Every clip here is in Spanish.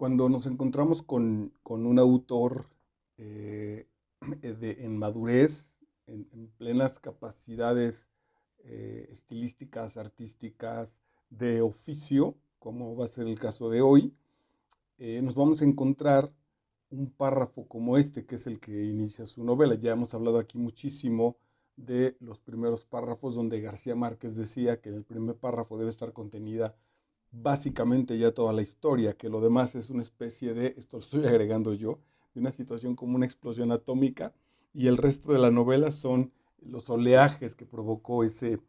Cuando nos encontramos con un autor eh, en madurez, en plenas capacidades estilísticas, artísticas, de oficio, como va a ser el caso de hoy, nos vamos a encontrar un párrafo como este, que es el que inicia su novela. Ya hemos hablado aquí muchísimo de los primeros párrafos donde García Márquez decía que en el primer párrafo debe estar contenida básicamente ya toda la historia, que lo demás es una especie de, esto lo estoy agregando yo, de una situación como una explosión atómica, y el resto de la novela son los oleajes que provocó ese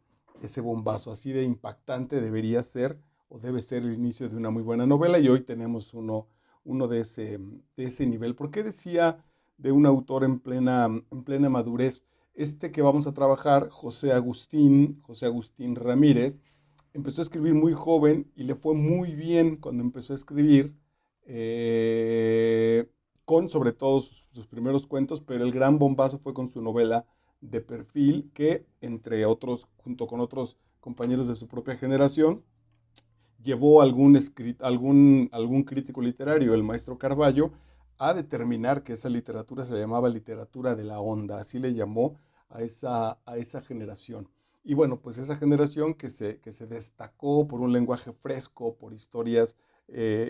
bombazo. Así de impactante debería ser o debe ser el inicio de una muy buena novela, y hoy tenemos uno de ese nivel. ¿Por qué decía de un autor en plena madurez? Este que vamos a trabajar, José Agustín Ramírez, empezó a escribir muy joven y le fue muy bien cuando empezó a escribir, eh, con sobre todo sus primeros cuentos, pero el gran bombazo fue con su novela de perfil, que entre otros, junto con otros compañeros de su propia generación, llevó algún crítico literario, el maestro Carballo, a determinar que esa literatura se llamaba literatura de la onda, así le llamó a esa generación. Y bueno, pues esa generación que se destacó por un lenguaje fresco, por historias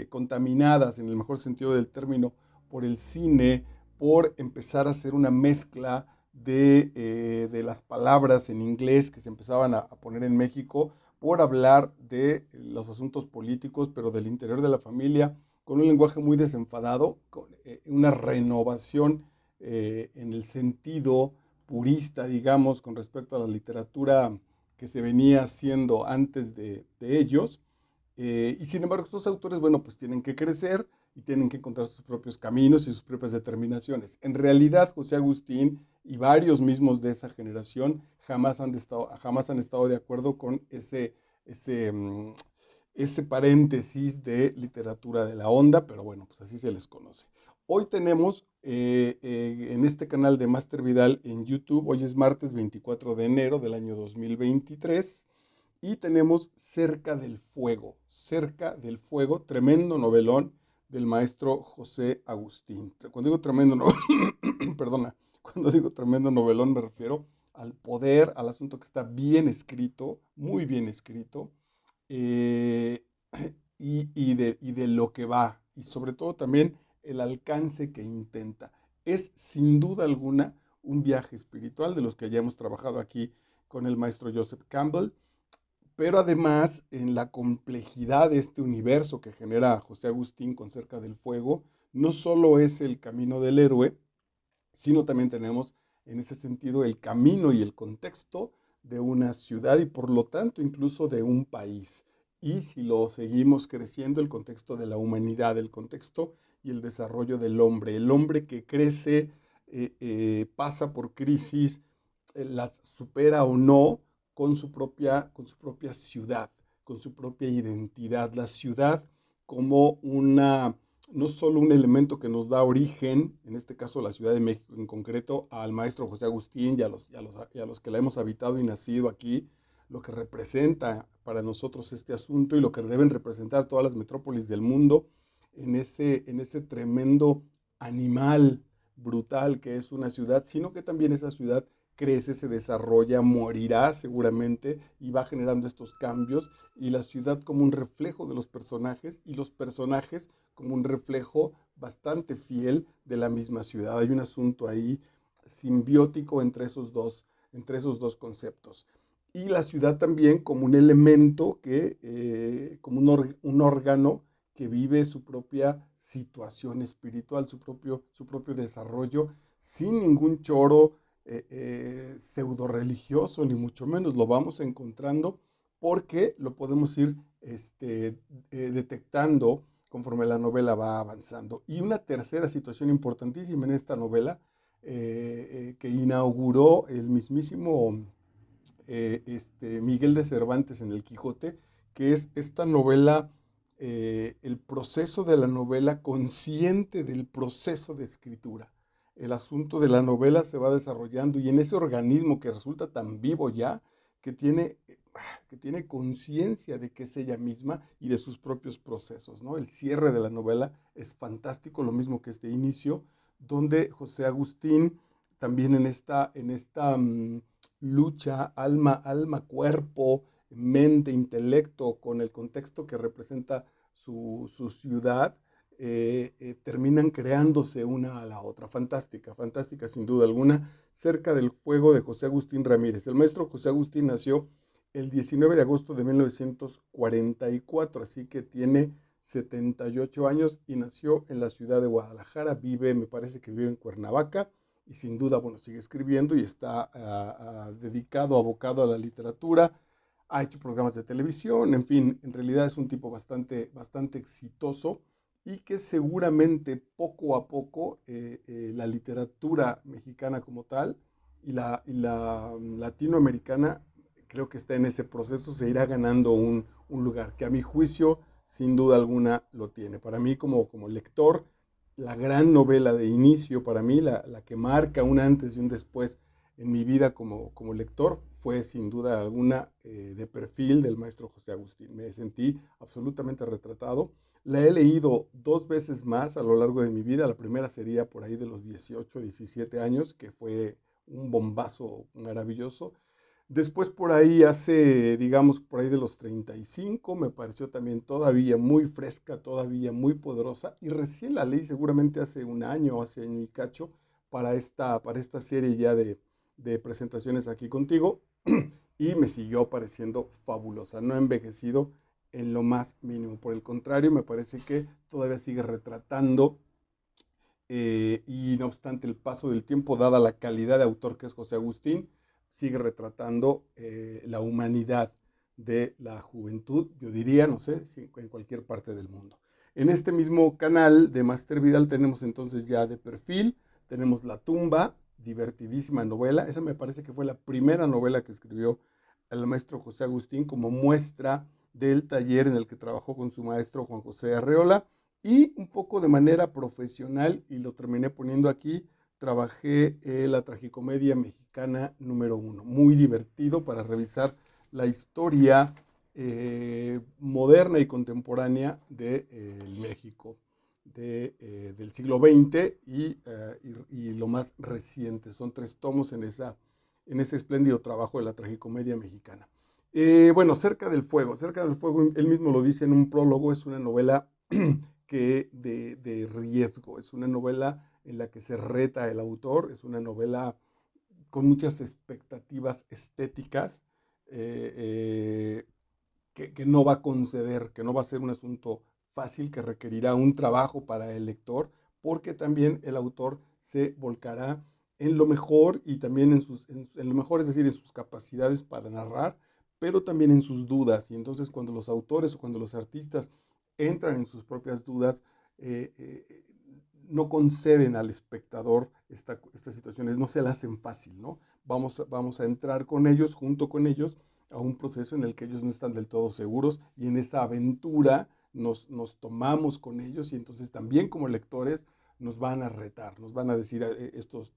contaminadas, en el mejor sentido del término, por el cine, por empezar a hacer una mezcla de las palabras en inglés que se empezaban a poner en México, por hablar de los asuntos políticos, pero del interior de la familia, con un lenguaje muy desenfadado, con una renovación en el sentido purista, digamos, con respecto a la literatura que se venía haciendo antes de ellos. Y sin embargo, estos autores, bueno, pues tienen que crecer y tienen que encontrar sus propios caminos y sus propias determinaciones. En realidad, José Agustín y varios mismos de esa generación jamás han estado de acuerdo con ese, mm, ese paréntesis de literatura de la onda, pero bueno, pues así se les conoce. Hoy tenemos en este canal de Master Vidal en YouTube, hoy es martes 24 de enero del año 2023, y tenemos Cerca del Fuego, tremendo novelón del maestro José Agustín. Cuando digo tremendo novelón, perdona, cuando digo tremendo novelón me refiero al poder, al asunto que está bien escrito, muy bien escrito, eh, y de lo que va, y sobre todo también el alcance que intenta. Es sin duda alguna un viaje espiritual de los que ya hemos trabajado aquí con el maestro Joseph Campbell, pero además en la complejidad de este universo que genera José Agustín con Cerca del Fuego, no solo es el camino del héroe, sino también tenemos en ese sentido el camino y el contexto de una ciudad y por lo tanto incluso de un país. Y si lo seguimos creciendo, el contexto de la humanidad, el contexto y el desarrollo del hombre, el hombre que crece, pasa por crisis, las supera o no con su propia ciudad, con su propia identidad. La ciudad como no solo un elemento que nos da origen, en este caso la Ciudad de México en concreto, al maestro José Agustín y a los que la hemos habitado y nacido aquí, lo que representa para nosotros este asunto y lo que deben representar todas las metrópolis del mundo en ese tremendo animal brutal que es una ciudad, sino que también esa ciudad crece, se desarrolla, morirá seguramente y va generando estos cambios, y la ciudad como un reflejo de los personajes y los personajes como un reflejo bastante fiel de la misma ciudad. Hay un asunto ahí simbiótico entre esos dos conceptos. Y la ciudad también como un elemento como un órgano que vive su propia situación espiritual, su propio desarrollo, sin ningún choro pseudo religioso, ni mucho menos. Lo vamos encontrando porque lo podemos ir detectando conforme la novela va avanzando. Y una tercera situación importantísima en esta novela, que inauguró el mismísimo Miguel de Cervantes en El Quijote, que es esta novela, el proceso de la novela consciente del proceso de escritura. El asunto de la novela se va desarrollando y en ese organismo que resulta tan vivo ya, que tiene que tiene conciencia de que es ella misma y de sus propios procesos, ¿no? El cierre de la novela es fantástico, lo mismo que este inicio, donde José Agustín también en esta lucha alma, cuerpo, mente, intelecto, con el contexto que representa su ciudad, terminan creándose una a la otra. Fantástica, fantástica sin duda alguna. Cerca del fuego de José Agustín Ramírez. El maestro José Agustín nació el 19 de agosto de 1944, así que tiene 78 años y nació en la ciudad de Guadalajara. Vive, me parece que vive en Cuernavaca y sin duda, bueno, sigue escribiendo y está dedicado, abocado a la literatura. Ha hecho programas de televisión, en fin, en realidad es un tipo bastante exitoso y que seguramente poco a poco la literatura mexicana como tal y la latinoamericana creo que está en ese proceso, se irá ganando un lugar que a mi juicio sin duda alguna lo tiene. Para mí como lector, la gran novela de inicio, para mí la que marca un antes y un después en mi vida como lector, fue sin duda alguna de perfil del maestro José Agustín. Me sentí absolutamente retratado. La he leído dos veces más a lo largo de mi vida. La primera sería por ahí de los 18, 17 años, que fue un bombazo maravilloso. Después por ahí digamos, por ahí de los 35, me pareció también todavía muy fresca, todavía muy poderosa, y recién la leí seguramente hace un año, hace año y cacho, para esta serie ya de presentaciones aquí contigo, y me siguió pareciendo fabulosa, no ha envejecido en lo más mínimo, por el contrario, me parece que todavía sigue retratando y no obstante el paso del tiempo, dada la calidad de autor que es José Agustín, sigue retratando la humanidad de la juventud, yo diría, no sé, si en cualquier parte del mundo. En este mismo canal de Master Vidal tenemos entonces ya de perfil, tenemos La tumba, divertidísima novela, esa me parece que fue la primera novela que escribió el maestro José Agustín como muestra del taller en el que trabajó con su maestro Juan José Arreola, y un poco de manera profesional, y lo terminé poniendo aquí, trabajé la tragicomedia mexicana número uno. Muy divertido para revisar la historia moderna y contemporánea de México del siglo XX y lo más reciente. Son 3 tomos en ese espléndido trabajo de la tragicomedia mexicana. Bueno, Cerca del Fuego, él mismo lo dice en un prólogo, es una novela que de riesgo. Es una novela en la que se reta el autor, es una novela con muchas expectativas estéticas que no va a conceder, que no va a ser un asunto fácil, que requerirá un trabajo para el lector, porque también el autor se volcará en lo mejor y también en lo mejor, es decir, en sus capacidades para narrar, pero también en sus dudas. Y entonces cuando los autores o cuando los artistas entran en sus propias dudas, eh, eh, no conceden al espectador estas situaciones, no se la hacen fácil, ¿no? Vamos a entrar con ellos, junto con ellos, a un proceso en el que ellos no están del todo seguros y en esa aventura nos tomamos con ellos y entonces también como lectores nos van a retar, nos van a decir,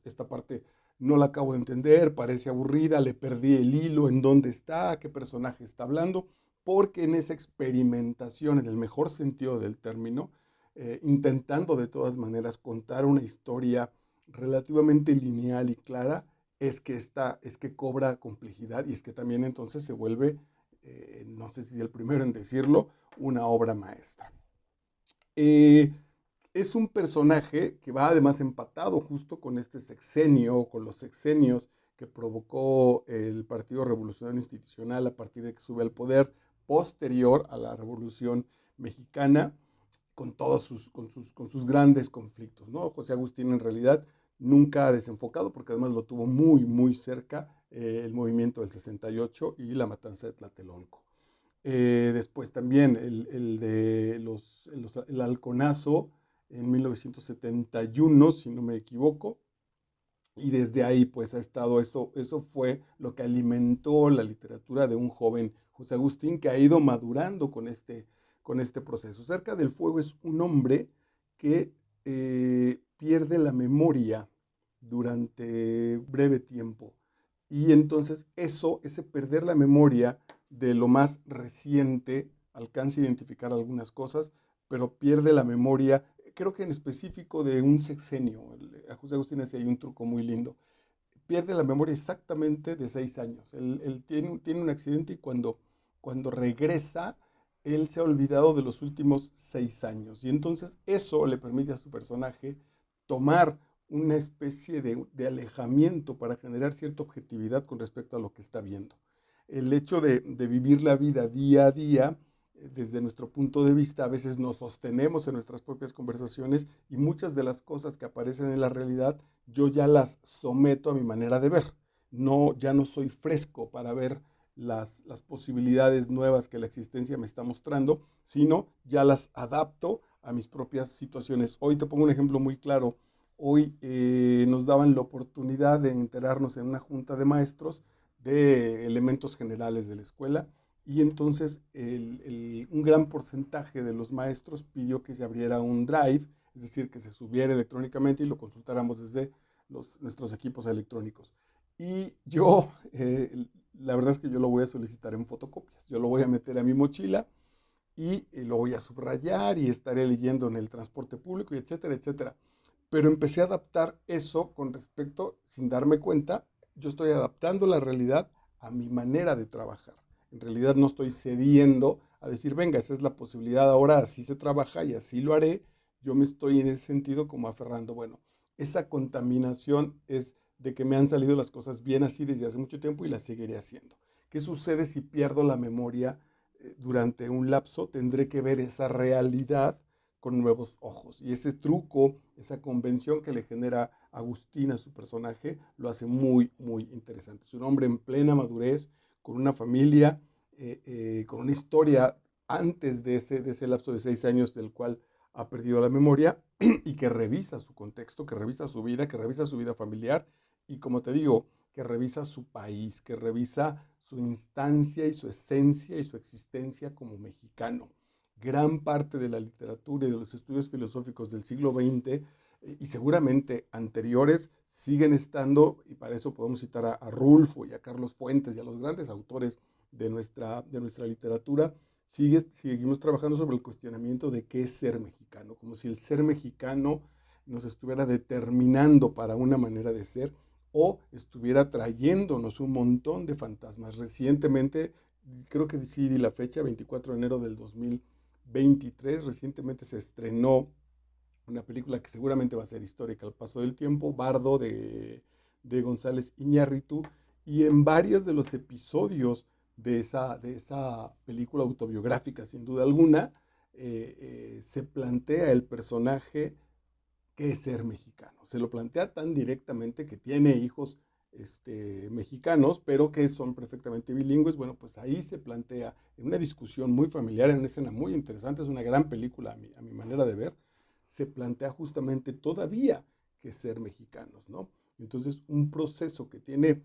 esta parte no la acabo de entender, parece aburrida, le perdí el hilo, en dónde está, qué personaje está hablando, porque en esa experimentación, en el mejor sentido del término, intentando de todas maneras contar una historia relativamente lineal y clara, es que cobra complejidad y es que también entonces se vuelve, no sé si el primero en decirlo, una obra maestra. Eh, es un personaje que va además empatado justo con este sexenio, con los sexenios que provocó el Partido Revolucionario Institucional a partir de que sube al poder posterior a la Revolución Mexicana, con sus grandes conflictos, ¿no? José Agustín en realidad nunca ha desenfocado, porque además lo tuvo muy, muy cerca el movimiento del 68 y la matanza de Tlatelolco. Después también el de el halconazo en 1971, si no me equivoco, y desde ahí pues ha estado eso fue lo que alimentó la literatura de un joven José Agustín que ha ido madurando con este proceso. Cerca del Fuego es un hombre que pierde la memoria durante breve tiempo y entonces ese perder la memoria de lo más reciente, alcanza a identificar algunas cosas, pero pierde la memoria, creo que en específico de un sexenio. A José Agustín hacía ahí un truco muy lindo. Pierde la memoria exactamente de 6 años. Él tiene un accidente y cuando regresa, él se ha olvidado de los últimos 6 años. Y entonces eso le permite a su personaje tomar una especie de alejamiento para generar cierta objetividad con respecto a lo que está viendo. El hecho de vivir la vida día a día, desde nuestro punto de vista, a veces nos sostenemos en nuestras propias conversaciones y muchas de las cosas que aparecen en la realidad yo ya las someto a mi manera de ver. No, ya no soy fresco para ver las posibilidades nuevas que la existencia me está mostrando, sino ya las adapto a mis propias situaciones. Hoy te pongo un ejemplo muy claro. Hoy nos daban la oportunidad de enterarnos en una junta de maestros de elementos generales de la escuela y entonces un gran porcentaje de los maestros pidió que se abriera un drive, es decir, que se subiera electrónicamente y lo consultáramos desde nuestros equipos electrónicos. Y yo, la verdad es que yo lo voy a solicitar en fotocopias, yo lo voy a meter a mi mochila y lo voy a subrayar y estaré leyendo en el transporte público, y etcétera, etcétera. Pero empecé a adaptar eso con respecto, sin darme cuenta, yo estoy adaptando la realidad a mi manera de trabajar. En realidad no estoy cediendo a decir, venga, esa es la posibilidad, ahora así se trabaja y así lo haré. Yo me estoy en ese sentido como aferrando, bueno, esa contaminación es de que me han salido las cosas bien así desde hace mucho tiempo y las seguiré haciendo. ¿Qué sucede si pierdo la memoria durante un lapso? Tendré que ver esa realidad con nuevos ojos. Y ese truco, esa convención que le genera Agustín a su personaje, lo hace muy, muy interesante. Es un hombre en plena madurez, con una familia, con una historia antes de ese lapso de 6 años del cual ha perdido la memoria y que revisa su contexto, que revisa su vida, que revisa su vida familiar y como te digo, que revisa su país, que revisa su instancia y su esencia y su existencia como mexicano. Gran parte de la literatura y de los estudios filosóficos del siglo XX y seguramente anteriores siguen estando, y para eso podemos citar a Rulfo y a Carlos Fuentes y a los grandes autores de nuestra literatura, seguimos trabajando sobre el cuestionamiento de qué es ser mexicano, como si el ser mexicano nos estuviera determinando para una manera de ser o estuviera trayéndonos un montón de fantasmas. Recientemente, creo que sí di la fecha, 24 de enero del 2023, recientemente se estrenó una película que seguramente va a ser histórica al paso del tiempo, Bardo de González Iñárritu, y en varios de los episodios de esa película autobiográfica, sin duda alguna, se plantea el personaje qué es ser mexicano. Se lo plantea tan directamente que tiene hijos mexicanos, pero que son perfectamente bilingües. Bueno, pues ahí se plantea en una discusión muy familiar, en una escena muy interesante, es una gran película a mi manera de ver, se plantea justamente todavía que ser mexicanos, ¿no? Entonces, un proceso que tiene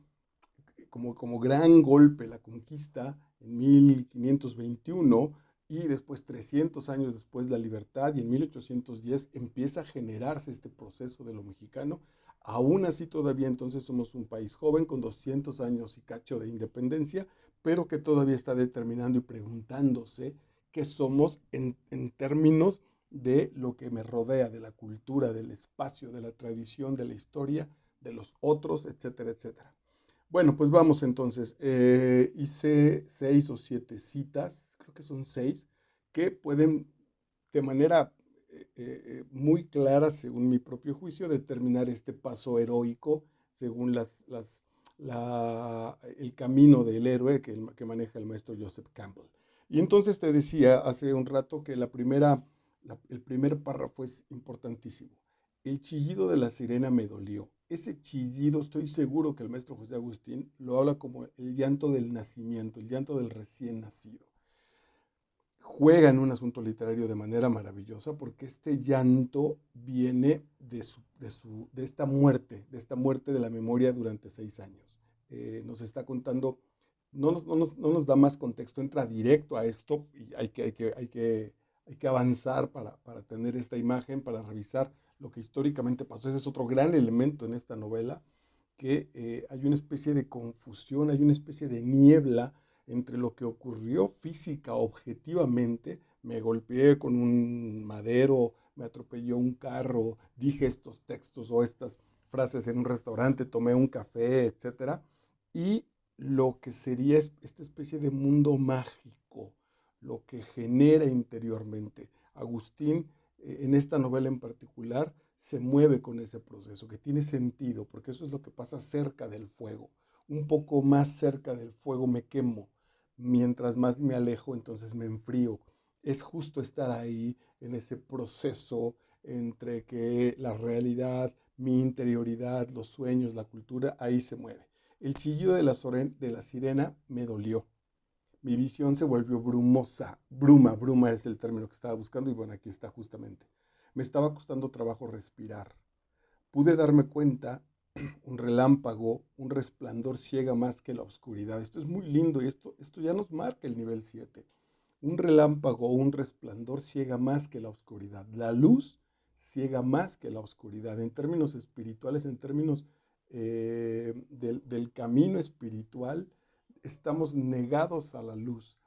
como gran golpe la conquista en 1521 y después 300 años después la libertad y en 1810 empieza a generarse este proceso de lo mexicano. Aún así todavía entonces somos un país joven con 200 años y cacho de independencia, pero que todavía está determinando y preguntándose qué somos en términos de lo que me rodea, de la cultura, del espacio, de la tradición, de la historia, de los otros, etcétera, etcétera. Bueno, pues vamos entonces. Hice 6 o 7 citas, creo que son 6, que pueden de manera muy clara, según mi propio juicio, determinar este paso heroico según el camino del héroe que maneja el maestro Joseph Campbell. Y entonces te decía hace un rato que el primer párrafo es importantísimo. El chillido de la sirena me dolió. Ese chillido estoy seguro que el maestro José Agustín lo habla como el llanto del nacimiento, el llanto del recién nacido. Juega en un asunto literario de manera maravillosa porque este llanto viene de esta muerte de la memoria durante 6 años. Nos está contando, no nos da más contexto, entra directo a esto y hay que avanzar para tener esta imagen, para revisar lo que históricamente pasó. Ese es otro gran elemento en esta novela, que hay una especie de confusión, hay una especie de niebla entre lo que ocurrió física objetivamente, me golpeé con un madero, me atropelló un carro, dije estos textos o estas frases en un restaurante, tomé un café, etcétera, y lo que sería esta especie de mundo mágico, lo que genera interiormente. Agustín, en esta novela en particular, se mueve con ese proceso, que tiene sentido, porque eso es lo que pasa cerca del fuego. Un poco más cerca del fuego me quemo, mientras más me alejo, entonces me enfrío. Es justo estar ahí en ese proceso entre que la realidad, mi interioridad, los sueños, la cultura, ahí se mueve. El chillido de la sirena me dolió. Mi visión se volvió brumosa. Bruma es el término que estaba buscando y bueno, aquí está justamente. Me estaba costando trabajo respirar. Pude darme cuenta, un relámpago, un resplandor ciega más que la oscuridad. Esto es muy lindo y esto ya nos marca el nivel 7. Un relámpago o un resplandor ciega más que la oscuridad. La luz ciega más que la oscuridad. En términos espirituales, en términos del camino espiritual, estamos negados a la luz.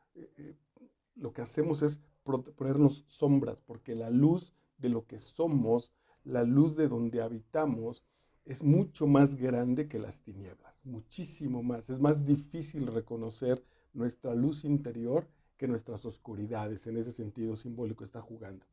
Lo que hacemos es ponernos sombras, porque la luz de lo que somos, la luz de donde habitamos, es mucho más grande que las tinieblas, muchísimo más. Es más difícil reconocer nuestra luz interior que nuestras oscuridades. En ese sentido simbólico está jugando.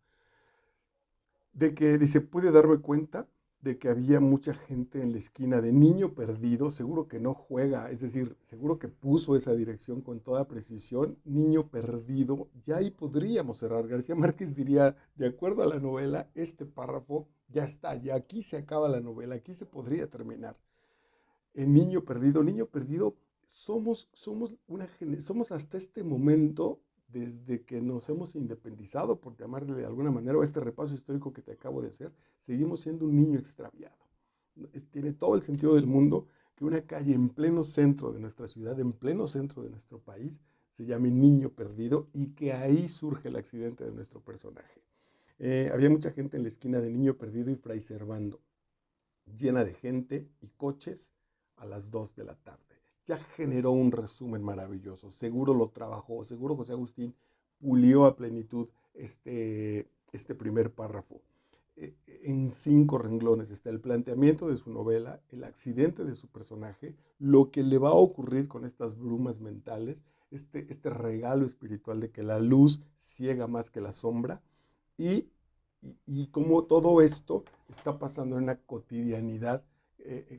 De que dice, pude darme cuenta de que había mucha gente en la esquina de niño perdido, seguro que no juega, es decir, seguro que puso esa dirección con toda precisión, niño perdido, ya ahí podríamos cerrar. García Márquez diría, de acuerdo a la novela, este párrafo ya está, ya aquí se acaba la novela, aquí se podría terminar. El niño perdido, somos hasta este momento, desde que nos hemos independizado, por llamarle de alguna manera, o este repaso histórico que te acabo de hacer, seguimos siendo un niño extraviado. Tiene todo el sentido del mundo que una calle en pleno centro de nuestra ciudad, en pleno centro de nuestro país, se llame Niño Perdido y que ahí surge el accidente de nuestro personaje. Había mucha gente en la esquina de Niño Perdido y Fray Servando, llena de gente y coches a las 2 de la tarde. Ya generó un resumen maravilloso. Seguro lo trabajó, seguro José Agustín pulió a plenitud este primer párrafo. En 5 renglones está el planteamiento de su novela, el accidente de su personaje, lo que le va a ocurrir con estas brumas mentales, este regalo espiritual de que la luz ciega más que la sombra y y cómo todo esto está pasando en una cotidianidad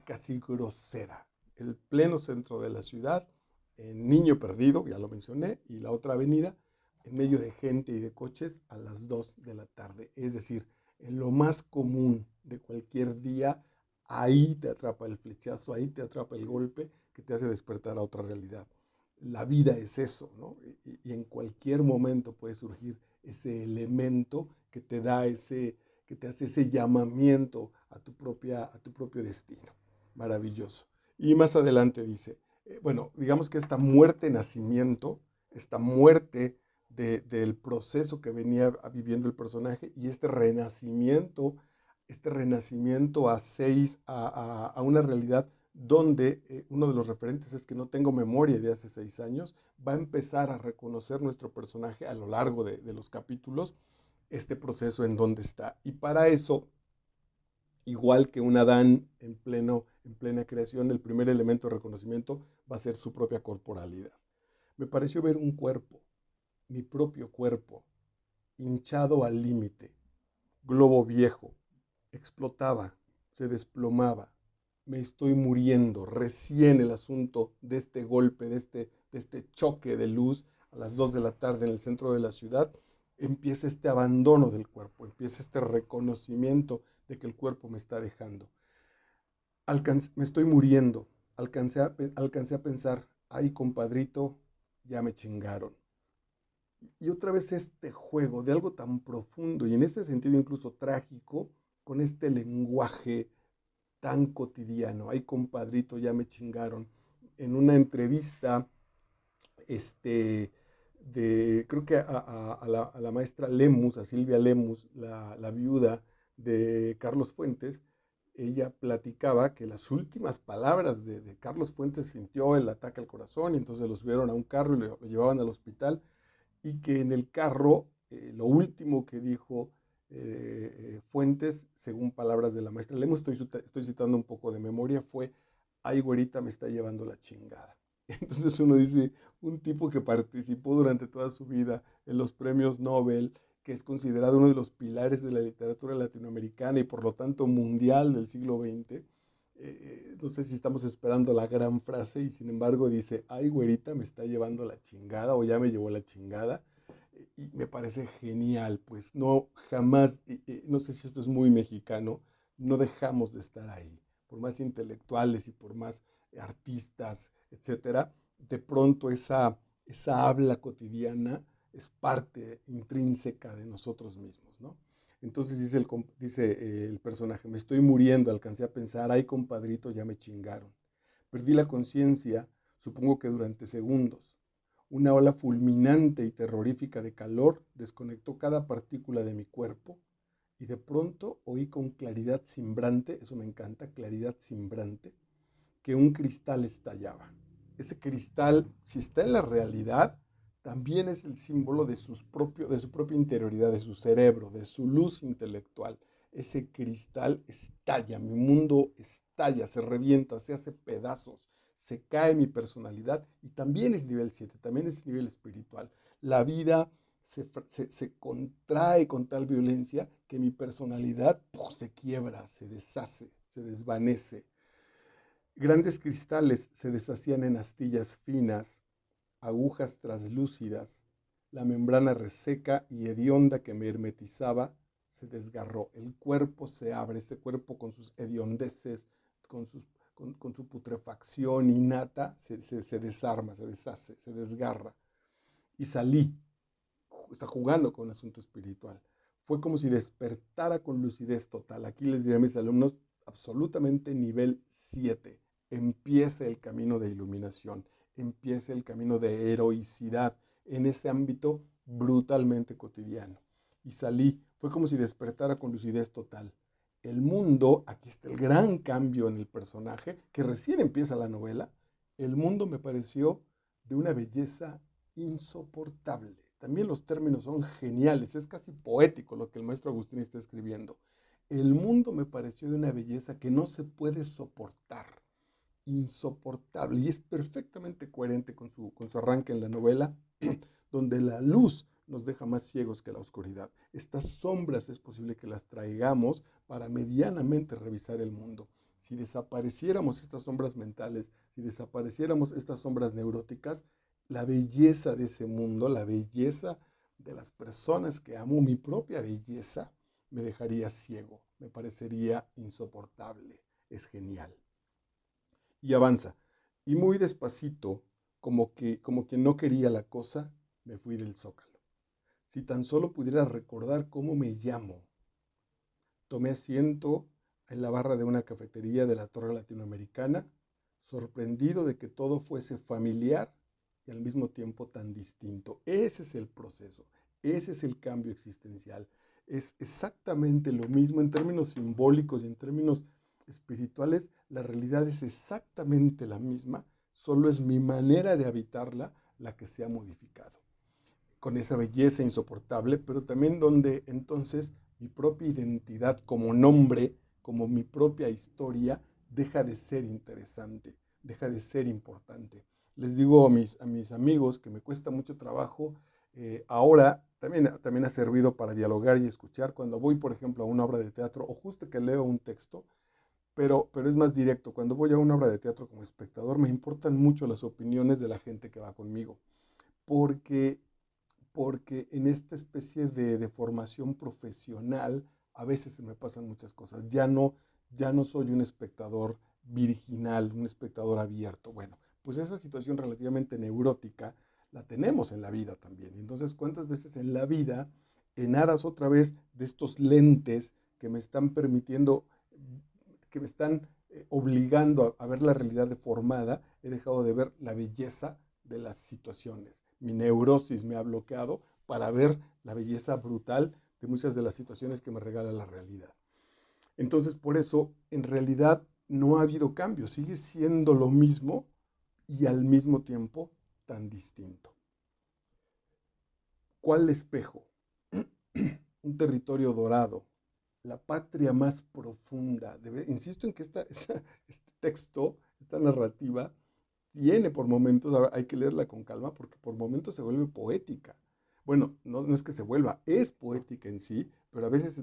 casi grosera. El pleno centro de la ciudad, en Niño Perdido, ya lo mencioné, y la otra avenida, en medio de gente y de coches a las 2 de la tarde. Es decir, en lo más común de cualquier día, ahí te atrapa el flechazo, ahí te atrapa el golpe que te hace despertar a otra realidad. La vida es eso, ¿no? Y en cualquier momento puede surgir ese elemento que te da que te hace ese llamamiento a tu propio destino. Maravilloso. Y más adelante dice, bueno, digamos que esta muerte-nacimiento, esta muerte del proceso que venía viviendo el personaje y este renacimiento a una realidad donde uno de los referentes es que no tengo memoria de hace 6 años, va a empezar a reconocer nuestro personaje a lo largo de los capítulos, este proceso en donde está. Y para eso, igual que un Adán en plena creación, el primer elemento de reconocimiento va a ser su propia corporalidad. Me pareció ver un cuerpo, mi propio cuerpo, hinchado al límite, globo viejo, explotaba, se desplomaba, me estoy muriendo. Recién el asunto de este golpe, de este choque de luz a las 2 de la tarde en el centro de la ciudad, empieza este abandono del cuerpo, empieza este reconocimiento de que el cuerpo me está dejando. Me estoy muriendo, alcancé a pensar, ay compadrito, ya me chingaron. Y otra vez este juego de algo tan profundo y en este sentido incluso trágico, con este lenguaje tan cotidiano. Ay, compadrito, ya me chingaron. En una entrevista, este, creo que a la maestra Lemus, a Silvia Lemus, la viuda de Carlos Fuentes, ella platicaba que las últimas palabras de Carlos Fuentes sintió el ataque al corazón y entonces lo subieron a un carro y lo llevaban al hospital y que en el carro lo último que dijo Fuentes, según palabras de la maestra Lemos, estoy citando un poco de memoria, fue, ay güerita, me está llevando la chingada. Entonces uno dice, un tipo que participó durante toda su vida en los premios Nobel, que es considerado uno de los pilares de la literatura latinoamericana y por lo tanto mundial del siglo XX, no sé si estamos esperando la gran frase y sin embargo dice, ay güerita, me está llevando la chingada o ya me llevó la chingada. Y me parece genial, pues no jamás, no sé si esto es muy mexicano, no dejamos de estar ahí, por más intelectuales y por más artistas, etcétera, de pronto esa habla cotidiana es parte intrínseca de nosotros mismos, ¿no? Entonces dice el personaje, me estoy muriendo, alcancé a pensar, ay compadrito, ya me chingaron. Perdí la conciencia, supongo que durante segundos. Una ola fulminante y terrorífica de calor desconectó cada partícula de mi cuerpo y de pronto oí con claridad cimbrante, eso me encanta, claridad cimbrante, que un cristal estallaba. Ese cristal, si está en la realidad, también es el símbolo de su propia interioridad, de su cerebro, de su luz intelectual. Ese cristal estalla, mi mundo estalla, se revienta, se hace pedazos, se cae mi personalidad y también es nivel 7, también es nivel espiritual. La vida se contrae con tal violencia que mi personalidad se quiebra, se deshace, se desvanece. Grandes cristales se deshacían en astillas finas, agujas traslúcidas. La membrana reseca y hedionda que me hermetizaba se desgarró. El cuerpo se abre, ese cuerpo con sus hediondeces, con, sus, con su putrefacción innata, se desarma, se deshace, se desgarra. Y salí, está jugando con el asunto espiritual. Fue como si despertara con lucidez total. Aquí les diré a mis alumnos, absolutamente nivel 7. Empieza el camino de iluminación, empieza el camino de heroicidad en ese ámbito brutalmente cotidiano. Y salí, fue como si despertara con lucidez total. El mundo, aquí está el gran cambio en el personaje, que recién empieza la novela, el mundo me pareció de una belleza insoportable. También los términos son geniales, es casi poético lo que el maestro Agustín está escribiendo. El mundo me pareció de una belleza que no se puede soportar, insoportable, y es perfectamente coherente con su arranque en la novela, donde la luz nos deja más ciegos que la oscuridad. Estas sombras es posible que las traigamos para medianamente revisar el mundo. Si desapareciéramos estas sombras mentales, si desapareciéramos estas sombras neuróticas, la belleza de ese mundo, la belleza de las personas que amo, mi propia belleza, me dejaría ciego, me parecería insoportable. Es genial. Y avanza. Y muy despacito, como que no quería la cosa, me fui del zócalo. Si tan solo pudiera recordar cómo me llamo. Tomé asiento en la barra de una cafetería de la Torre Latinoamericana, sorprendido de que todo fuese familiar y al mismo tiempo tan distinto. Ese es el proceso, ese es el cambio existencial. Es exactamente lo mismo en términos simbólicos y en términos espirituales. La realidad es exactamente la misma, solo es mi manera de habitarla la que se ha modificado con esa belleza insoportable, pero también donde entonces mi propia identidad como nombre, como mi propia historia, deja de ser interesante, deja de ser importante. Les digo a mis amigos que me cuesta mucho trabajo, ahora también ha servido para dialogar y escuchar. Cuando voy, por ejemplo, a una obra de teatro o justo que leo un texto, pero es más directo. Cuando voy a una obra de teatro como espectador, me importan mucho las opiniones de la gente que va conmigo, porque en esta especie de formación profesional a veces se me pasan muchas cosas. Ya no soy un espectador virginal, un espectador abierto. Bueno, pues esa situación relativamente neurótica la tenemos en la vida también. Entonces, ¿cuántas veces en la vida, en aras otra vez de estos lentes que me están permitiendo, que me están obligando a ver la realidad deformada, he dejado de ver la belleza de las situaciones? Mi neurosis me ha bloqueado para ver la belleza brutal de muchas de las situaciones que me regala la realidad. Entonces, por eso, en realidad no ha habido cambio, sigue siendo lo mismo y al mismo tiempo tan distinto. ¿Cuál espejo? Un territorio dorado, la patria más profunda. Insisto en que este texto, esta narrativa, tiene por momentos, ahora hay que leerla con calma porque por momentos se vuelve poética. Bueno, no es que se vuelva, es poética en sí, pero a veces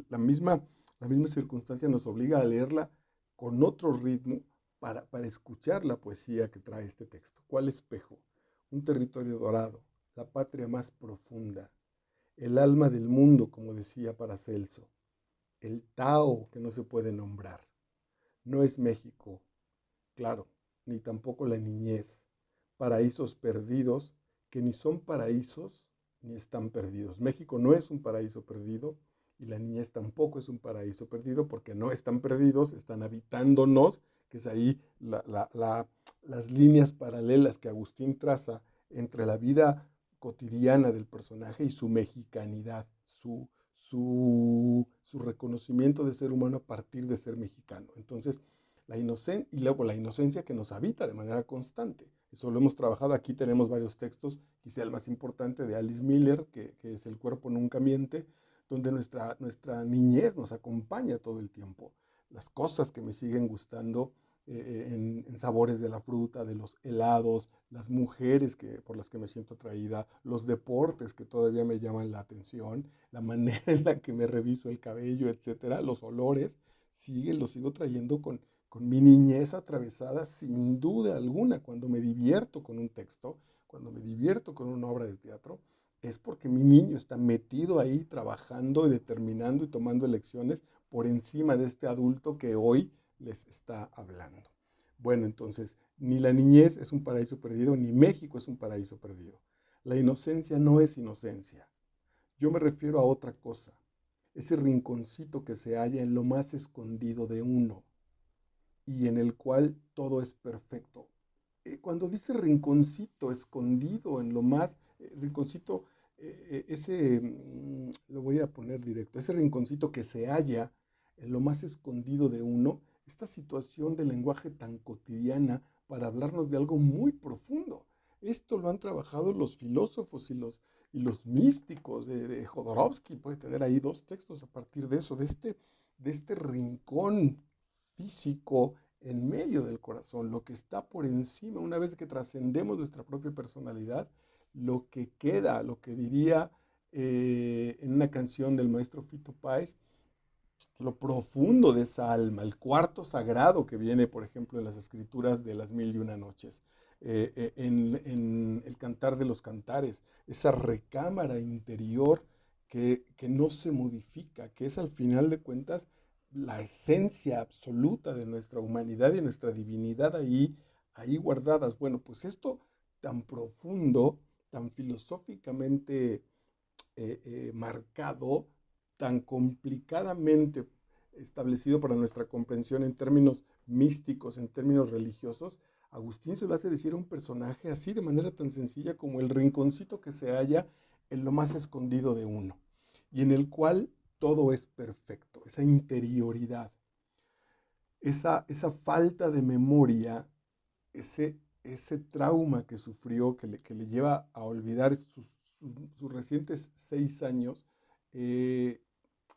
la misma circunstancia nos obliga a leerla con otro ritmo para escuchar la poesía que trae este texto. ¿Cuál espejo? Un territorio dorado, la patria más profunda, el alma del mundo, como decía Paracelso, el Tao que no se puede nombrar. No es México, claro, ni tampoco la niñez, paraísos perdidos que ni son paraísos ni están perdidos. México no es un paraíso perdido y la niñez tampoco es un paraíso perdido porque no están perdidos, están habitándonos, que es ahí las líneas paralelas que Agustín traza entre la vida cotidiana del personaje y su mexicanidad, su reconocimiento de ser humano a partir de ser mexicano. Entonces, y luego la inocencia que nos habita de manera constante. Eso lo hemos trabajado. Aquí tenemos varios textos, quizá el más importante de Alice Miller, que es El cuerpo nunca miente, donde nuestra niñez nos acompaña todo el tiempo. Las cosas que me siguen gustando en sabores de la fruta, de los helados, las mujeres por las que me siento atraída, los deportes que todavía me llaman la atención, la manera en la que me reviso el cabello, etcétera, los olores, los sigo trayendo con mi niñez atravesada sin duda alguna. Cuando me divierto con un texto, cuando me divierto con una obra de teatro, es porque mi niño está metido ahí trabajando y determinando y tomando elecciones por encima de este adulto que hoy les está hablando. Bueno, entonces, ni la niñez es un paraíso perdido, ni México es un paraíso perdido. La inocencia no es inocencia. Yo me refiero a otra cosa, ese rinconcito que se halla en lo más escondido de uno, y en el cual todo es perfecto. Cuando dice rinconcito escondido en lo más, rinconcito, lo voy a poner directo, ese rinconcito que se halla en lo más escondido de uno, esta situación de lenguaje tan cotidiana para hablarnos de algo muy profundo. Esto lo han trabajado los filósofos y los místicos de Jodorowsky. Puede tener ahí dos textos a partir de eso, de este rincón físico en medio del corazón, lo que está por encima, una vez que trascendemos nuestra propia personalidad, lo que queda, lo que diría en una canción del maestro Fito Páez, lo profundo de esa alma, el cuarto sagrado que viene, por ejemplo, en las escrituras de las mil y una noches, en el cantar de los cantares, esa recámara interior que no se modifica, que es al final de cuentas la esencia absoluta de nuestra humanidad y nuestra divinidad ahí guardadas. Bueno, pues esto tan profundo, tan filosóficamente marcado, tan complicadamente establecido para nuestra comprensión en términos místicos, en términos religiosos, Agustín se lo hace decir a un personaje así de manera tan sencilla como el rinconcito que se halla en lo más escondido de uno y en el cual todo es perfecto, esa interioridad, esa falta de memoria, ese trauma que sufrió, que le lleva a olvidar sus recientes 6 años. eh,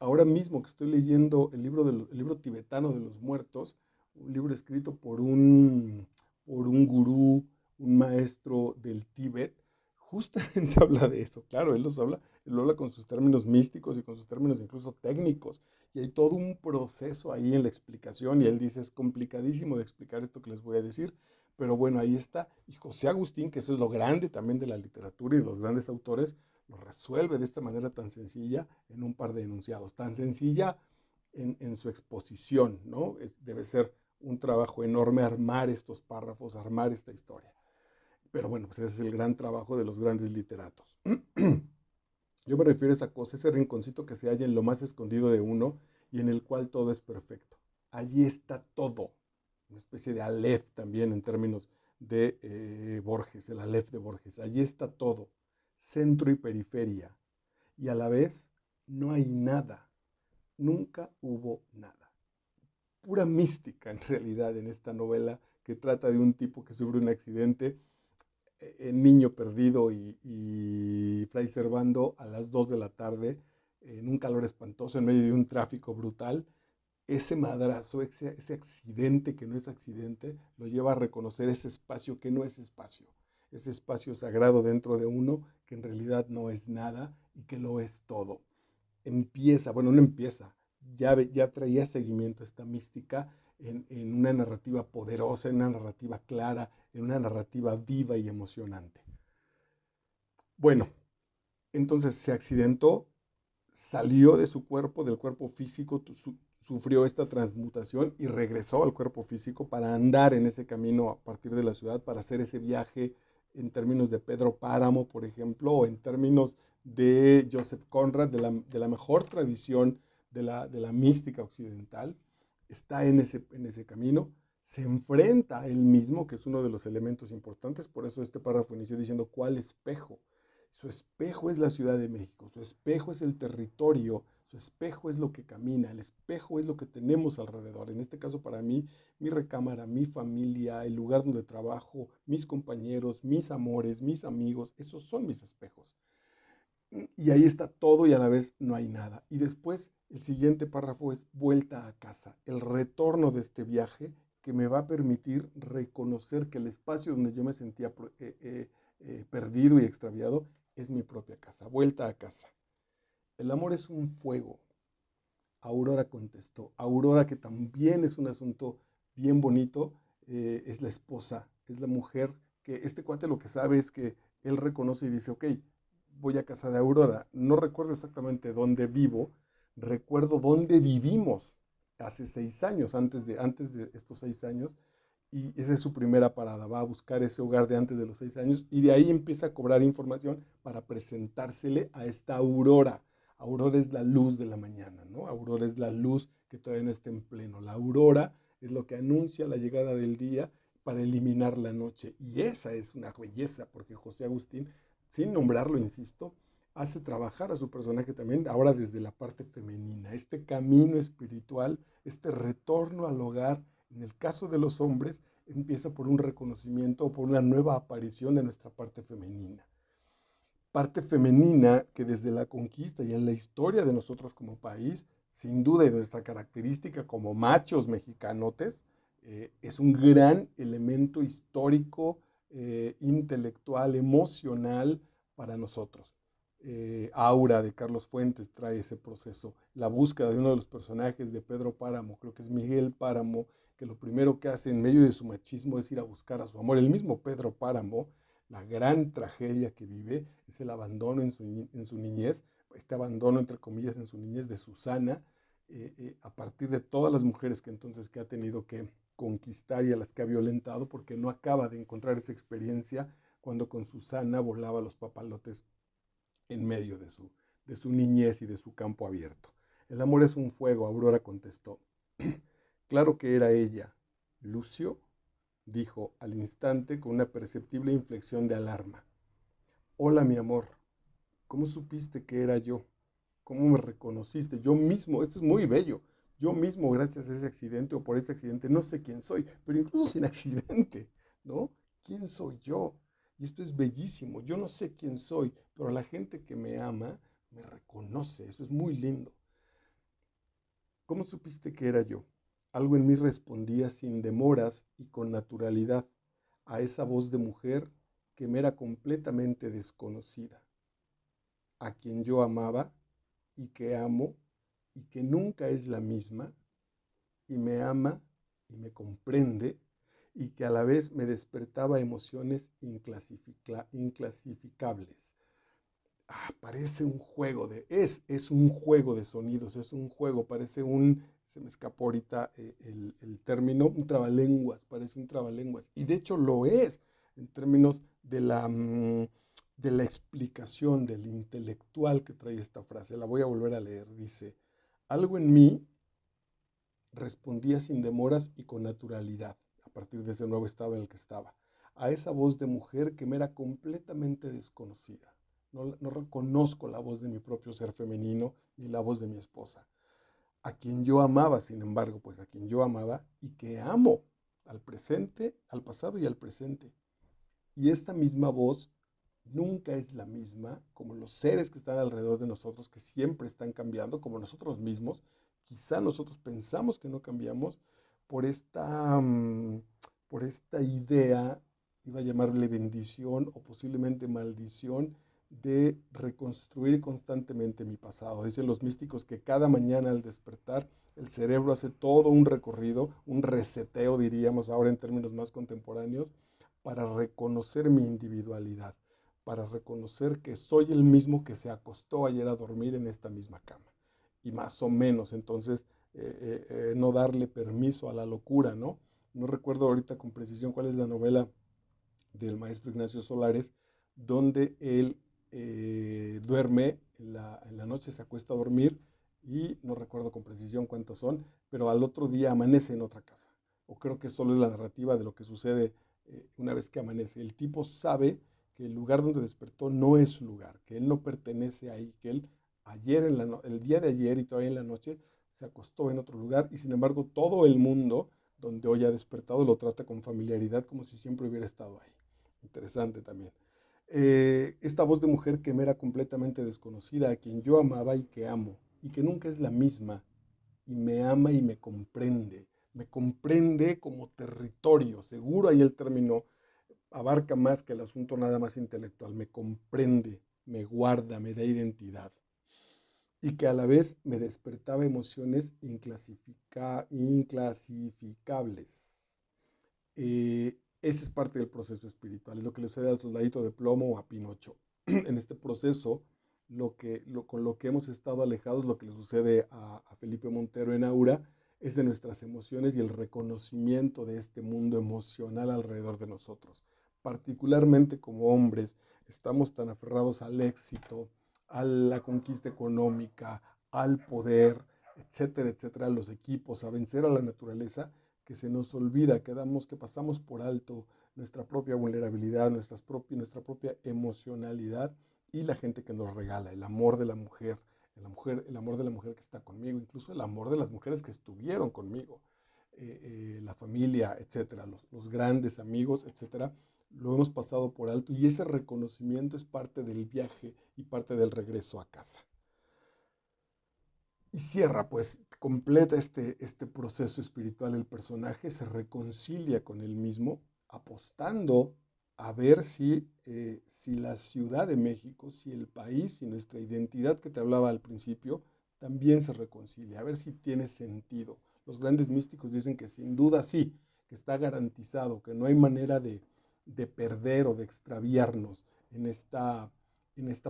Ahora mismo que estoy leyendo el libro tibetano de los muertos, un libro escrito por un gurú, un maestro del Tíbet, justamente habla de eso. Claro, él lo habla con sus términos místicos y con sus términos incluso técnicos. Y hay todo un proceso ahí en la explicación y él dice, es complicadísimo de explicar esto que les voy a decir, pero bueno, ahí está. Y José Agustín, que eso es lo grande también de la literatura y de los grandes autores, lo resuelve de esta manera tan sencilla en un par de enunciados, tan sencilla en su exposición, ¿no? Debe ser un trabajo enorme armar estos párrafos, armar esta historia. Pero bueno, pues ese es el gran trabajo de los grandes literatos. Yo me refiero a esa cosa, ese rinconcito que se halla en lo más escondido de uno y en el cual todo es perfecto. Allí está todo. Una especie de Aleph también en términos de Borges, el Aleph de Borges. Allí está todo, centro y periferia. Y a la vez no hay nada. Nunca hubo nada. pura mística en realidad en esta novela que trata de un tipo que sufre un accidente, niño perdido y Fray Servando a las 2 de la tarde en un calor espantoso en medio de un tráfico brutal. Ese madrazo, ese accidente que no es accidente, lo lleva a reconocer ese espacio que no es espacio, ese espacio sagrado dentro de uno que en realidad no es nada y que lo es todo. Empieza, bueno, no empieza, ya traía seguimiento esta mística en una narrativa poderosa, en una narrativa clara, en una narrativa viva y emocionante. Bueno, entonces se accidentó, salió de su cuerpo, del cuerpo físico, sufrió esta transmutación y regresó al cuerpo físico para andar en ese camino a partir de la ciudad, para hacer ese viaje en términos de Pedro Páramo, por ejemplo, o en términos de Joseph Conrad, de la mejor tradición de la mística occidental, está en ese camino, se enfrenta a él mismo, que es uno de los elementos importantes, por eso este párrafo inició diciendo, ¿cuál espejo? Su espejo es la Ciudad de México, su espejo es el territorio, su espejo es lo que camina, el espejo es lo que tenemos alrededor. En este caso para mí, mi recámara, mi familia, el lugar donde trabajo, mis compañeros, mis amores, mis amigos, esos son mis espejos. Y ahí está todo y a la vez no hay nada. Y después el siguiente párrafo es vuelta a casa, el retorno de este viaje que me va a permitir reconocer que el espacio donde yo me sentía perdido y extraviado es mi propia casa, vuelta a casa. El amor es un fuego. Aurora contestó. Aurora, que también es un asunto bien bonito, es la esposa, es la mujer, que este cuate lo que sabe es que él reconoce y dice, ok, voy a casa de Aurora. No recuerdo exactamente dónde vivo, recuerdo dónde vivimos hace 6 años, antes de estos 6 años, y esa es su primera parada, va a buscar ese hogar de antes de los 6 años y de ahí empieza a cobrar información para presentársele a esta Aurora. Aurora es la luz de la mañana, ¿no? Aurora es la luz que todavía no está en pleno. La aurora es lo que anuncia la llegada del día para eliminar la noche. Y esa es una belleza, porque José Agustín, sin nombrarlo, insisto, hace trabajar a su personaje también ahora desde la parte femenina. Este camino espiritual, este retorno al hogar, en el caso de los hombres, empieza por un reconocimiento o por una nueva aparición de nuestra parte femenina que desde la conquista y en la historia de nosotros como país, sin duda y de nuestra característica como machos mexicanotes, es un gran elemento histórico, intelectual, emocional para nosotros. Aura de Carlos Fuentes trae ese proceso. La búsqueda de uno de los personajes de Pedro Páramo, creo que es Miguel Páramo, que lo primero que hace en medio de su machismo es ir a buscar a su amor. El mismo Pedro Páramo, la gran tragedia que vive es el abandono en su niñez, este abandono entre comillas en su niñez de Susana, a partir de todas las mujeres que ha tenido que conquistar y a las que ha violentado, porque no acaba de encontrar esa experiencia cuando con Susana volaba los papalotes en medio de su niñez y de su campo abierto. El amor es un fuego, Aurora contestó. Claro que era ella. Lucio dijo al instante con una perceptible inflexión de alarma. Hola, mi amor. ¿Cómo supiste que era yo? ¿Cómo me reconociste? Yo mismo, esto es muy bello. Yo mismo, gracias a ese accidente o por ese accidente, no sé quién soy, pero incluso sin accidente, ¿no? ¿Quién soy yo? Y esto es bellísimo. Yo no sé quién soy, pero la gente que me ama me reconoce. Eso es muy lindo. ¿Cómo supiste que era yo? Algo en mí respondía sin demoras y con naturalidad a esa voz de mujer que me era completamente desconocida, a quien yo amaba y que amo y que nunca es la misma y me ama y me comprende y que a la vez me despertaba emociones inclasificables. Parece un juego es un juego de sonidos, es un juego, se me escapó ahorita el término, un trabalenguas, parece un trabalenguas. Y de hecho lo es, en términos de la explicación del intelectual que trae esta frase. La voy a volver a leer. Dice, algo en mí respondía sin demoras y con naturalidad, a partir de ese nuevo estado en el que estaba, a esa voz de mujer que me era completamente desconocida. No reconozco la voz de mi propio ser femenino ni la voz de mi esposa. a quien yo amaba, sin embargo, pues a quien yo amaba y que amo al presente, al pasado y al presente. Y esta misma voz nunca es la misma, como los seres que están alrededor de nosotros, que siempre están cambiando, como nosotros mismos. Quizá nosotros pensamos que no cambiamos por por esta idea, iba a llamarle bendición o posiblemente maldición, de reconstruir constantemente mi pasado. Dicen los místicos que cada mañana al despertar el cerebro hace todo un recorrido, un reseteo diríamos ahora en términos más contemporáneos, para reconocer mi individualidad, para reconocer que soy el mismo que se acostó ayer a dormir en esta misma cama. Y más o menos, entonces, no darle permiso a la locura, ¿no? No recuerdo ahorita con precisión cuál es la novela del maestro Ignacio Solares, donde él duerme en la noche, se acuesta a dormir y no recuerdo con precisión cuántas son, pero al otro día amanece en otra casa. O creo que solo es la narrativa de lo que sucede una vez que amanece. El tipo sabe que el lugar donde despertó no es su lugar, que él no pertenece ahí, que él el día de ayer y todavía en la noche se acostó en otro lugar y sin embargo todo el mundo donde hoy ha despertado lo trata con familiaridad como si siempre hubiera estado ahí. Interesante también. Esta voz de mujer que me era completamente desconocida, a quien yo amaba y que amo, y que nunca es la misma, y me ama y me comprende como territorio, seguro ahí el término abarca más que el asunto nada más intelectual, me comprende, me guarda, me da identidad, y que a la vez me despertaba emociones inclasificables. Ese es parte del proceso espiritual, es lo que le sucede al soldadito de plomo o a Pinocho. En este proceso, con lo que hemos estado alejados, lo que le sucede a Felipe Montero en Aura, es de nuestras emociones y el reconocimiento de este mundo emocional alrededor de nosotros. Particularmente como hombres, estamos tan aferrados al éxito, a la conquista económica, al poder, etcétera, etcétera, a los equipos, a vencer a la naturaleza, que se nos olvida, que pasamos por alto nuestra propia vulnerabilidad, nuestra propia emocionalidad y la gente que nos regala, el amor de la mujer, el amor de la mujer que está conmigo, incluso el amor de las mujeres que estuvieron conmigo, la familia, etcétera, los grandes amigos, etcétera, lo hemos pasado por alto y ese reconocimiento es parte del viaje y parte del regreso a casa. Y cierra, pues, completa este proceso espiritual. El personaje se reconcilia con él mismo, apostando a ver si la Ciudad de México, si el país, si nuestra identidad que te hablaba al principio, también se reconcilia, a ver si tiene sentido. Los grandes místicos dicen que sin duda sí, que está garantizado, que no hay manera de perder o de extraviarnos en esta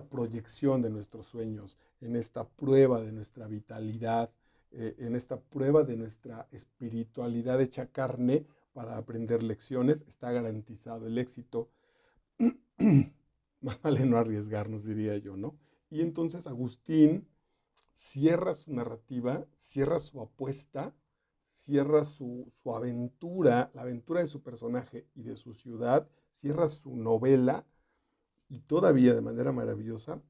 proyección de nuestros sueños, en esta prueba de nuestra vitalidad, en esta prueba de nuestra espiritualidad hecha carne para aprender lecciones, está garantizado el éxito. Más vale no arriesgarnos, diría yo, ¿no? Y entonces Agustín cierra su narrativa, cierra su apuesta, cierra su aventura, la aventura de su personaje y de su ciudad, cierra su novela y todavía de manera maravillosa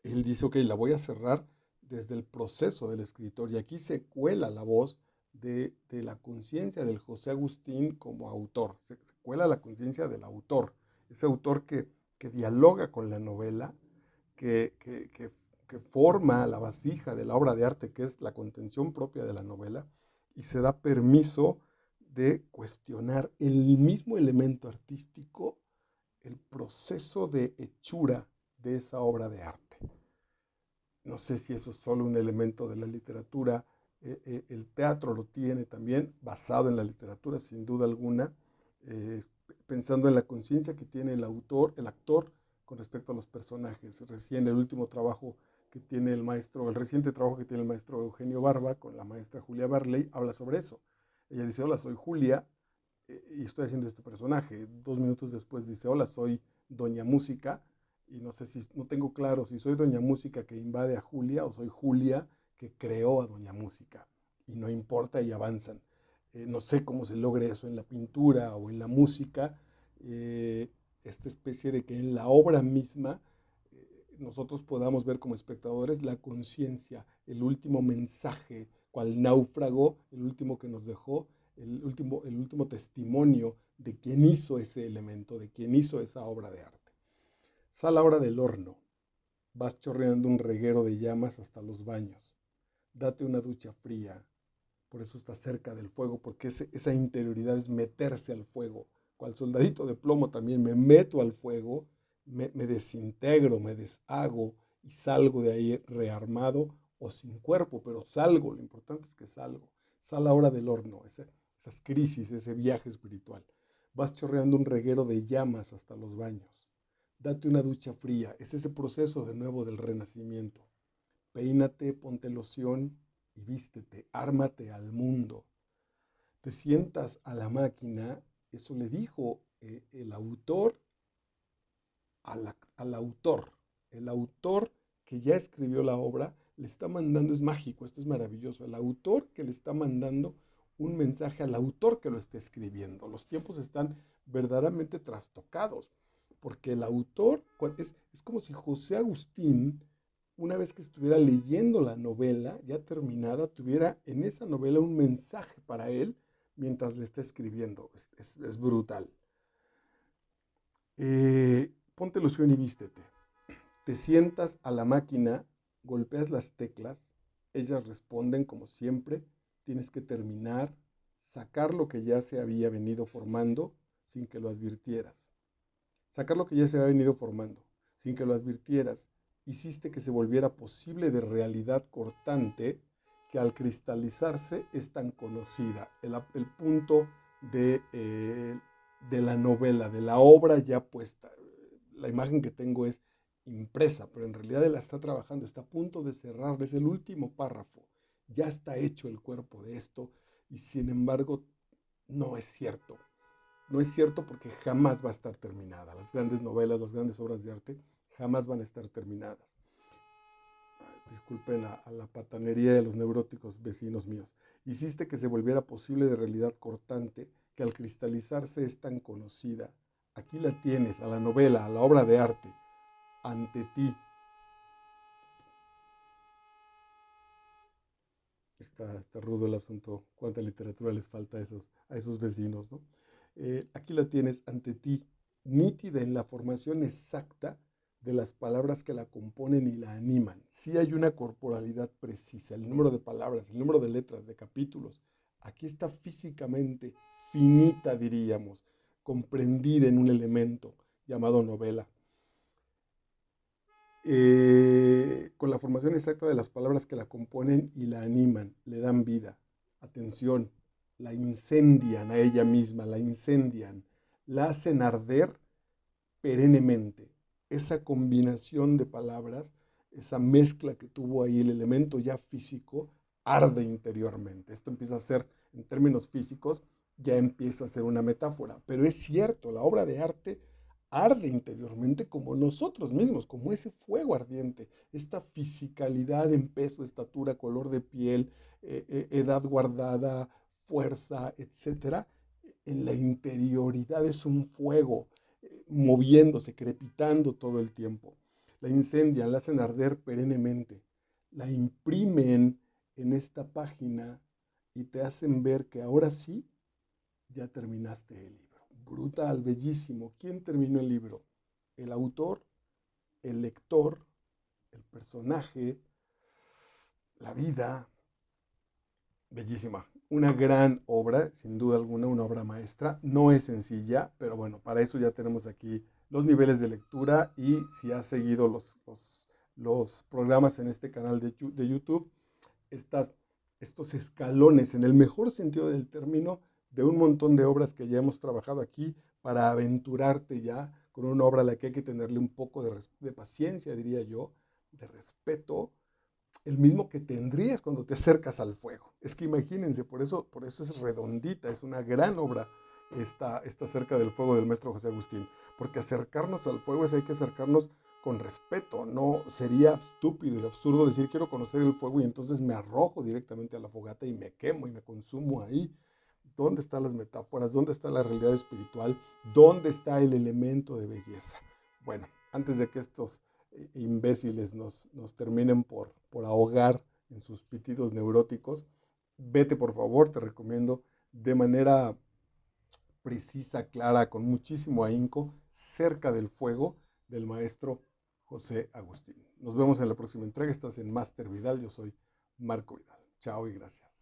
él dice, ok, la voy a cerrar desde el proceso del escritor y aquí se cuela la voz de la conciencia del José Agustín como autor, se cuela la conciencia del autor, ese autor que dialoga con la novela, que, que, que, que forma la vasija de la obra de arte que es la contención propia de la novela y se da permiso de cuestionar el mismo elemento artístico, el proceso de hechura de esa obra de arte. No sé si eso es solo un elemento de la literatura. El teatro lo tiene también, basado en la literatura, sin duda alguna, eh, pensando en la conciencia que tiene el actor, con respecto a los personajes. Recién el último trabajo que tiene el reciente trabajo que tiene el maestro Eugenio Barba con la maestra Julia Barley, habla sobre eso. Ella dice, hola, soy Julia y estoy haciendo este personaje. 2 minutos después dice, hola, soy Doña Música y no tengo claro si soy Doña Música que invade a Julia o soy Julia que creó a Doña Música. Y no importa y avanzan. No sé cómo se logre eso en la pintura o en la música, esta especie de que en la obra misma nosotros podamos ver como espectadores la conciencia, el último mensaje, cual náufrago, el último que nos dejó, el último testimonio de quién hizo ese elemento, de quién hizo esa obra de arte. Sal ahora del horno, vas chorreando un reguero de llamas hasta los baños, date una ducha fría, por eso está cerca del fuego, porque esa interioridad es meterse al fuego. Cual soldadito de plomo también me meto al fuego, me desintegro, me deshago y salgo de ahí rearmado o sin cuerpo, pero salgo, lo importante es que salgo. Sal ahora del horno, esas crisis, ese viaje espiritual. Vas chorreando un reguero de llamas hasta los baños. Date una ducha fría, es ese proceso de nuevo del renacimiento. Peínate, ponte loción y vístete, ármate al mundo. Te sientas a la máquina, eso le dijo el autor al autor. El autor que ya escribió la obra le está mandando, es mágico, esto es maravilloso, el autor que le está mandando un mensaje al autor que lo está escribiendo. Los tiempos están verdaderamente trastocados, porque el autor es como si José Agustín, una vez que estuviera leyendo la novela ya terminada, tuviera en esa novela un mensaje para él mientras le está escribiendo. Es brutal. Ponte loción y vístete. Te sientas a la máquina, golpeas las teclas, ellas responden como siempre, tienes que terminar, sacar lo que ya se había venido formando sin que lo advirtieras. Sacar lo que ya se había venido formando sin que lo advirtieras. Hiciste que se volviera posible de realidad cortante que al cristalizarse es tan conocida. El punto de la novela, de la obra ya puesta. La imagen que tengo es impresa, pero en realidad él la está trabajando, está a punto de cerrar, es el último párrafo. Ya está hecho el cuerpo de esto y sin embargo no es cierto. No es cierto porque jamás va a estar terminada. Las grandes novelas, las grandes obras de arte jamás van a estar terminadas. Disculpen a la patanería de los neuróticos vecinos míos. Hiciste que se volviera posible de realidad cortante, que al cristalizarse es tan conocida. Aquí la tienes, a la novela, a la obra de arte, ante ti. Está rudo el asunto, cuánta literatura les falta a esos vecinos, ¿no? Aquí la tienes ante ti, nítida en la formación exacta de las palabras que la componen y la animan. Sí hay una corporalidad precisa, el número de palabras, el número de letras, de capítulos. Aquí está físicamente finita, diríamos, comprendida en un elemento llamado novela. Con la formación exacta de las palabras que la componen y la animan, le dan vida, atención, la incendian a ella misma, la incendian, la hacen arder perennemente. Esa combinación de palabras, esa mezcla que tuvo ahí el elemento ya físico, arde interiormente. Esto empieza a ser, en términos físicos, ya empieza a ser una metáfora, pero es cierto, la obra de arte arde interiormente como nosotros mismos, como ese fuego ardiente, esta fisicalidad en peso, estatura, color de piel, edad guardada, fuerza, etcétera. En la interioridad es un fuego moviéndose, crepitando todo el tiempo. La incendian, la hacen arder perennemente, la imprimen en esta página y te hacen ver que ahora sí ya terminaste el libro. Brutal, bellísimo. ¿Quién terminó el libro? El autor, el lector, el personaje, la vida. Bellísima. Una gran obra, sin duda alguna, una obra maestra. No es sencilla, pero bueno, para eso ya tenemos aquí los niveles de lectura y si has seguido los programas en este canal de YouTube, estas, estos escalones, en el mejor sentido del término, de un montón de obras que ya hemos trabajado aquí para aventurarte ya con una obra a la que hay que tenerle un poco de paciencia, diría yo, de respeto, el mismo que tendrías cuando te acercas al fuego. Es que imagínense, por eso es redondita, es una gran obra esta cerca del fuego del maestro José Agustín, porque acercarnos al fuego es hay que acercarnos con respeto, no sería estúpido y absurdo decir quiero conocer el fuego y entonces me arrojo directamente a la fogata y me quemo y me consumo ahí. ¿Dónde están las metáforas? ¿Dónde está la realidad espiritual? ¿Dónde está el elemento de belleza? Bueno, antes de que imbéciles nos terminen por ahogar en sus pitidos neuróticos. Vete, por favor, te recomiendo de manera precisa, clara, con muchísimo ahínco, cerca del fuego del maestro José Agustín. Nos vemos en la próxima entrega. Estás en Master Vidal. Yo soy Marco Vidal. Chao y gracias.